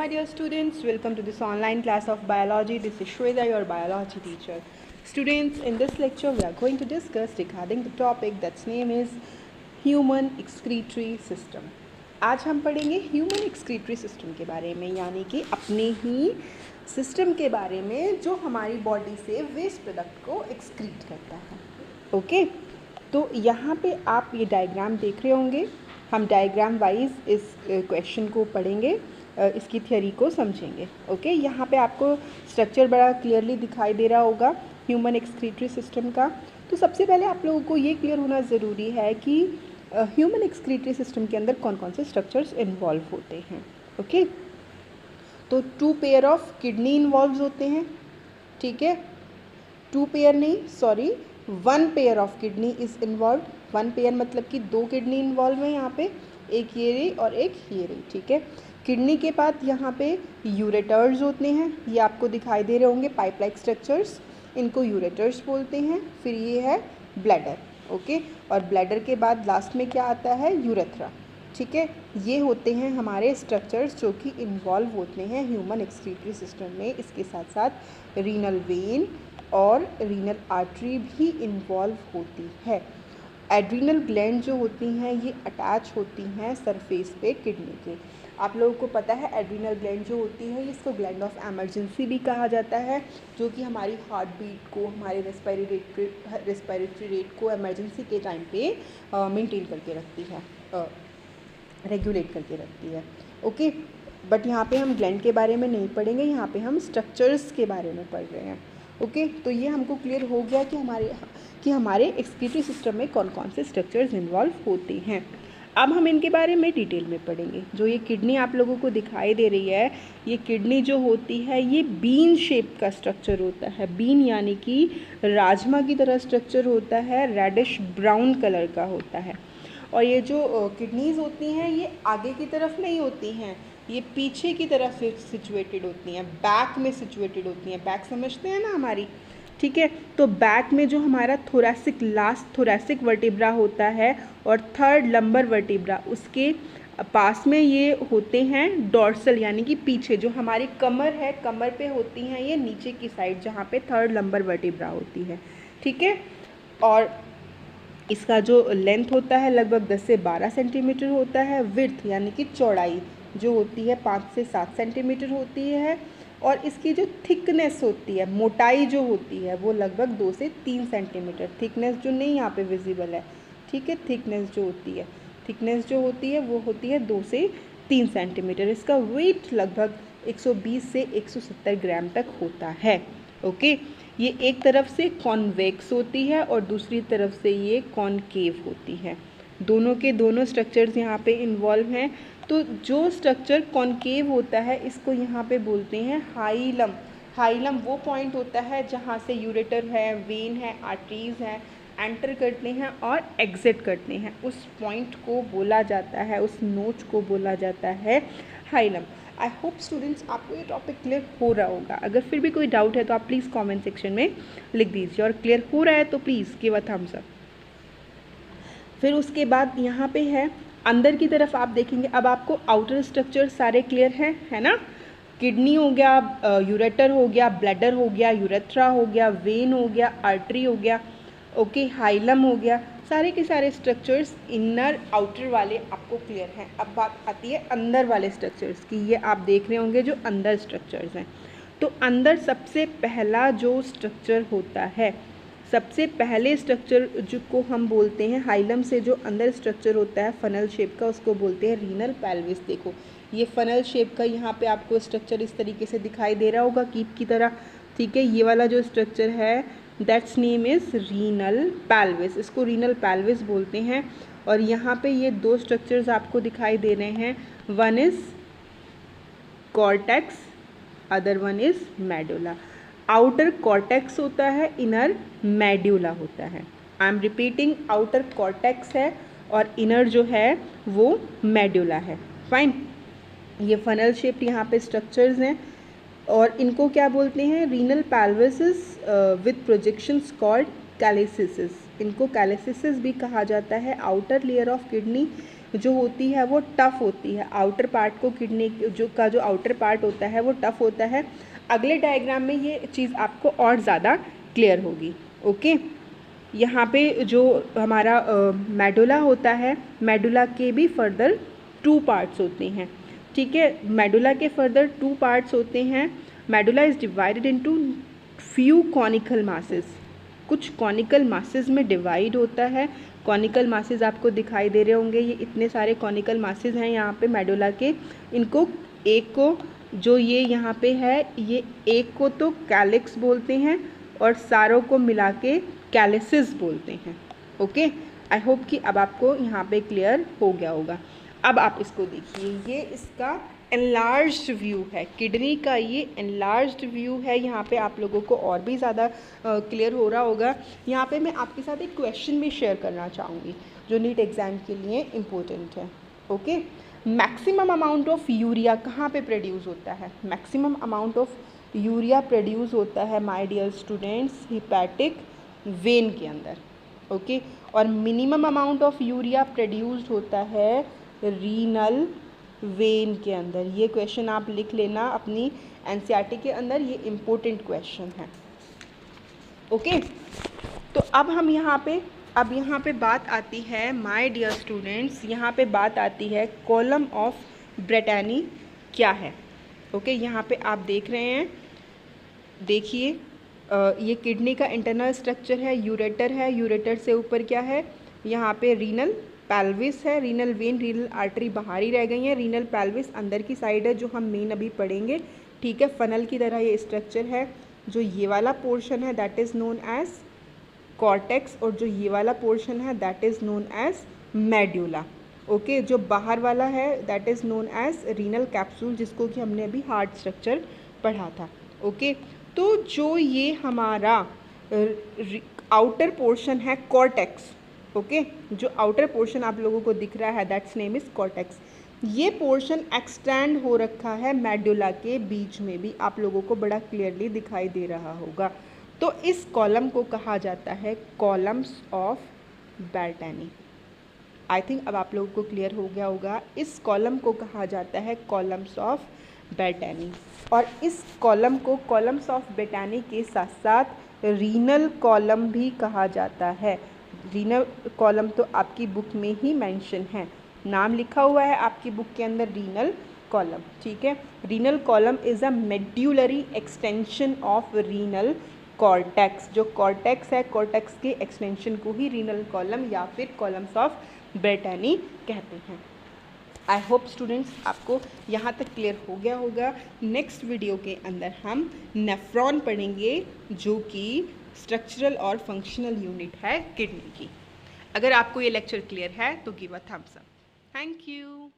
my dear students, welcome to this online class of biology. This is Shweta, your biology teacher. Students, in this lecture we are going to discuss regarding the topic that's name is human excretory system. आज हम पढ़ेंगे human excretory system के बारे में, यानी कि अपने ही system के बारे में जो हमारी बॉडी से वेस्ट प्रोडक्ट को एक्सक्रीट करता है. ओके, तो यहाँ पे आप ये डायग्राम देख रहे होंगे. हम डायग्राम वाइज इस क्वेश्चन को पढ़ेंगे, इसकी थ्योरी को समझेंगे. ओके, यहाँ पे आपको स्ट्रक्चर बड़ा क्लियरली दिखाई दे रहा होगा ह्यूमन एक्सक्रीटरी सिस्टम का. तो सबसे पहले आप लोगों को ये क्लियर होना ज़रूरी है कि ह्यूमन एक्सक्रीटरी सिस्टम के अंदर कौन कौन से स्ट्रक्चर्स इन्वॉल्व होते हैं. ओके, तो 2 पेयर ऑफ किडनी इन्वॉल्व होते हैं. ठीक है, 2 पेयर नहीं, sorry 1 pair of kidney is involve. 1 pair मतलब कि 2 किडनी इन्वॉल्व है यहाँ पे, एक ये रही और एक ये रही. ठीक है, किडनी के बाद यहाँ पे यूरेटर्स होते हैं, ये आपको दिखाई दे रहे होंगे पाइप लाइक स्ट्रक्चर्स, इनको यूरेटर्स बोलते हैं. फिर ये है ब्लैडर. ओके, और ब्लैडर के बाद लास्ट में क्या आता है, यूरेथ्रा. ठीक है, ये होते हैं हमारे स्ट्रक्चर्स जो कि इन्वॉल्व होते हैं ह्यूमन एक्सक्रीटरी सिस्टम में. इसके साथ साथ रीनल वेन और रीनल आर्टरी भी इन्वॉल्व होती है. एड्रीनल ग्लैंड जो होती हैं ये अटैच होती हैं सरफेस पे किडनी के. आप लोगों को पता है एड्रीनल ग्लैंड जो होती है इसको ग्लैंड ऑफ एमरजेंसी भी कहा जाता है, जो कि हमारी हार्ट बीट को, हमारे रेस्पिरेटरी रेट को एमरजेंसी के टाइम पे मेंटेन करके रखती है, रेगुलेट करके रखती है. ओके, बट यहाँ पे हम ग्लैंड के बारे में नहीं पढ़ेंगे, यहाँ पे हम स्ट्रक्चर्स के बारे में पढ़ रहे हैं. ओके, तो ये हमको क्लियर हो गया कि हमारे एक्सक्रीटरी सिस्टम में कौन कौन से स्ट्रक्चर्स इन्वॉल्व होते हैं. अब हम इनके बारे में डिटेल में पढ़ेंगे. जो ये किडनी आप लोगों को दिखाई दे रही है, ये किडनी जो होती है ये बीन शेप का स्ट्रक्चर होता है. बीन यानी कि राजमा की तरह स्ट्रक्चर होता है, रेडिश ब्राउन कलर का होता है. और ये जो किडनीज होती हैं ये आगे की तरफ नहीं होती हैं, ये पीछे की तरफ सिचुएटेड होती हैं, बैक में सिचुएटेड होती हैं. बैक समझते हैं ना हमारी. ठीक है, तो बैक में जो हमारा थोरैसिक, लास्ट थोरैसिक वर्टिब्रा होता है और थर्ड लंबर वर्टिब्रा, उसके पास में ये होते हैं डॉर्सल, यानी कि पीछे जो हमारी कमर है, कमर पे होती हैं ये नीचे की साइड जहाँ पे थर्ड लंबर वर्टिब्रा होती है. ठीक है, और इसका जो लेंथ होता है लगभग 10 से 12 सेंटीमीटर होता है. विड्थ यानी कि चौड़ाई जो होती है 5 से 7 सेंटीमीटर होती है. और इसकी जो थिकनेस होती है, मोटाई जो होती है वो लगभग 2 से 3 सेंटीमीटर. थिकनेस जो नहीं यहाँ पे विजिबल है. ठीक है, थिकनेस जो होती है वो होती है 2 से 3 सेंटीमीटर. इसका वेट लगभग 120 से 170 ग्राम तक होता है. ओके, ये एक तरफ से कॉन्वेक्स होती है और दूसरी तरफ से ये कॉनकेव होती है. दोनों के दोनों स्ट्रक्चर्स यहाँ पे इन्वॉल्व हैं. तो जो स्ट्रक्चर कॉनकेव होता है इसको यहाँ पे बोलते हैं हाइलम. हाइलम वो पॉइंट होता है जहाँ से यूरेटर है, वेन है, आर्टरीज हैं, एंटर करते हैं और एग्जिट करते हैं. उस पॉइंट को बोला जाता है, उस नोच को बोला जाता है हाइलम. आई होप स्टूडेंट्स आपको ये टॉपिक क्लियर हो रहा होगा. अगर फिर भी कोई डाउट है तो आप प्लीज़ कमेंट सेक्शन में लिख दीजिए, और क्लियर हो रहा है तो please give a thumbs up. फिर उसके बाद यहाँ पे है अंदर की तरफ आप देखेंगे. अब आपको आउटर स्ट्रक्चर सारे क्लियर हैं, है ना. किडनी हो गया, यूरेटर हो गया, ब्लैडर हो गया, यूरेथ्रा हो गया, वेन हो गया, आर्टरी हो गया. ओके, हाइलम हो गया. सारे के सारे स्ट्रक्चर्स इनर आउटर वाले आपको क्लियर हैं. अब बात आती है अंदर वाले स्ट्रक्चर्स की. ये आप देख रहे होंगे जो अंदर स्ट्रक्चर्स हैं. तो अंदर सबसे पहला जो स्ट्रक्चर होता है, सबसे पहले स्ट्रक्चर जो को हम बोलते हैं हाइलम से जो अंदर स्ट्रक्चर होता है फनल शेप का, उसको बोलते हैं रीनल पेल्विस. देखो ये फनल शेप का यहाँ पे आपको स्ट्रक्चर इस तरीके से दिखाई दे रहा होगा कीप की तरह. ठीक है, ये वाला जो स्ट्रक्चर है that's name is renal pelvis. इसको रीनल पेल्विस बोलते हैं. और यहाँ पे ये 2 स्ट्रक्चर्स आपको दिखाई दे रहे हैं. One is cortex, other one is medulla. Outer cortex होता है, इनर मेड्यूला होता है. I am repeating, outer cortex है और इनर जो है वो मेड्यूला है. फाइन, ये फनल शेप्ड यहाँ पे स्ट्रक्चर्स हैं और इनको क्या बोलते हैं, renal pelvis with projections called calyces. इनको कैलेसिस भी कहा जाता है. आउटर लेयर ऑफ किडनी जो होती है वो टफ़ होती है, आउटर पार्ट को किडनी जो आउटर पार्ट होता है वो टफ़ होता है। अगले डायग्राम में ये चीज़ आपको और ज़्यादा क्लियर होगी। ओके, यहाँ पे जो हमारा मेडुला होता है, मेडुला के भी फर्दर 2 पार्ट्स होते हैं, ठीक है। मेडुला के फर्दर 2 पार्ट्स होते हैं। Medulla is divided into few conical masses, कुछ कॉनिकल मासेस में डिवाइड होता है। कॉनिकल मासेस आपको दिखाई दे रहे होंगे, ये इतने सारे कॉनिकल मासेस हैं यहाँ पे मेडुला के। इनको एक को जो ये यहाँ पे है, ये एक को तो कैलिक्स बोलते हैं और सारों को मिला के कैलिसिस बोलते हैं। ओके, आई होप कि अब आपको यहाँ पे क्लियर हो गया होगा। अब आप इसको देखिए, ये इसका एनलार्ज्ड व्यू है, किडनी का ये एनलार्ज्ड व्यू है। यहाँ पे आप लोगों को और भी ज़्यादा क्लियर हो रहा होगा। यहाँ पे मैं आपके साथ एक क्वेश्चन भी शेयर करना चाहूँगी जो नीट एग्ज़ाम के लिए इम्पोर्टेंट है। Okay, maximum amount of urea कहाँ पे प्रोड्यूस होता है? Maximum amount of urea produce होता है my dear students hepatic vein के अंदर। ओके, और minimum amount of urea produced होता है रीनल वेन के अंदर। ये क्वेश्चन आप लिख लेना अपनी एनसीईआरटी के अंदर, ये इम्पोर्टेंट क्वेश्चन है। ओके, तो अब हम यहाँ पे बात आती है माय डियर स्टूडेंट्स, यहाँ पे बात आती है कॉलम ऑफ ब्रेटैनी क्या है। ओके, यहाँ पे आप देख रहे हैं, देखिए ये किडनी का इंटरनल स्ट्रक्चर है, यूरेटर है, यूरेटर से ऊपर क्या है, यहाँ पे रीनल पेल्विस है, रीनल वेन, रीनल आर्टरी बाहर ही रह गई है, रीनल पेल्विस अंदर की साइड है जो हम मेन अभी पढ़ेंगे, ठीक है। फनल की तरह ये स्ट्रक्चर है। जो ये वाला पोर्शन है that is known as cortex, और जो ये वाला पोर्शन है that is known as medulla. Okay, जो बाहर वाला है that is known as renal capsule, जिसको कि हमने अभी हार्ट स्ट्रक्चर पढ़ा था। ओके, तो जो ये हमारा आउटर पोर्शन है कॉर्टेक्स, ओके, जो आउटर पोर्शन आप लोगों को दिख रहा है दैट्स नेम इज़ कॉर्टेक्स। ये पोर्शन एक्सटेंड हो रखा है मेडुला के बीच में भी, आप लोगों को बड़ा क्लियरली दिखाई दे रहा होगा। तो इस कॉलम को कहा जाता है कॉलम्स ऑफ बेल्टैनी। आई थिंक अब आप लोगों को क्लियर हो गया होगा। इस कॉलम को कहा जाता है कॉलम्स ऑफ बेल्टैनी, और इस कॉलम को कॉलम्स ऑफ बेल्टैनी के साथ साथ रीनल कॉलम भी कहा जाता है। रीनल कॉलम तो आपकी बुक में ही मेंशन है, नाम लिखा हुआ है आपकी बुक के अंदर रीनल कॉलम, ठीक है। Renal column is a medullary extension of renal cortex. जो कॉर्टेक्स है, कॉर्टेक्स के एक्सटेंशन को ही रीनल कॉलम या फिर कॉलम्स ऑफ बेल्टैनी कहते हैं। आई होप स्टूडेंट्स आपको यहाँ तक क्लियर हो गया होगा। नेक्स्ट वीडियो के अंदर हम नेफ्रॉन पढ़ेंगे, जो कि स्ट्रक्चरल और फंक्शनल यूनिट है किडनी की। अगर आपको ये लेक्चर क्लियर है तो give a thumbs up. Thank you.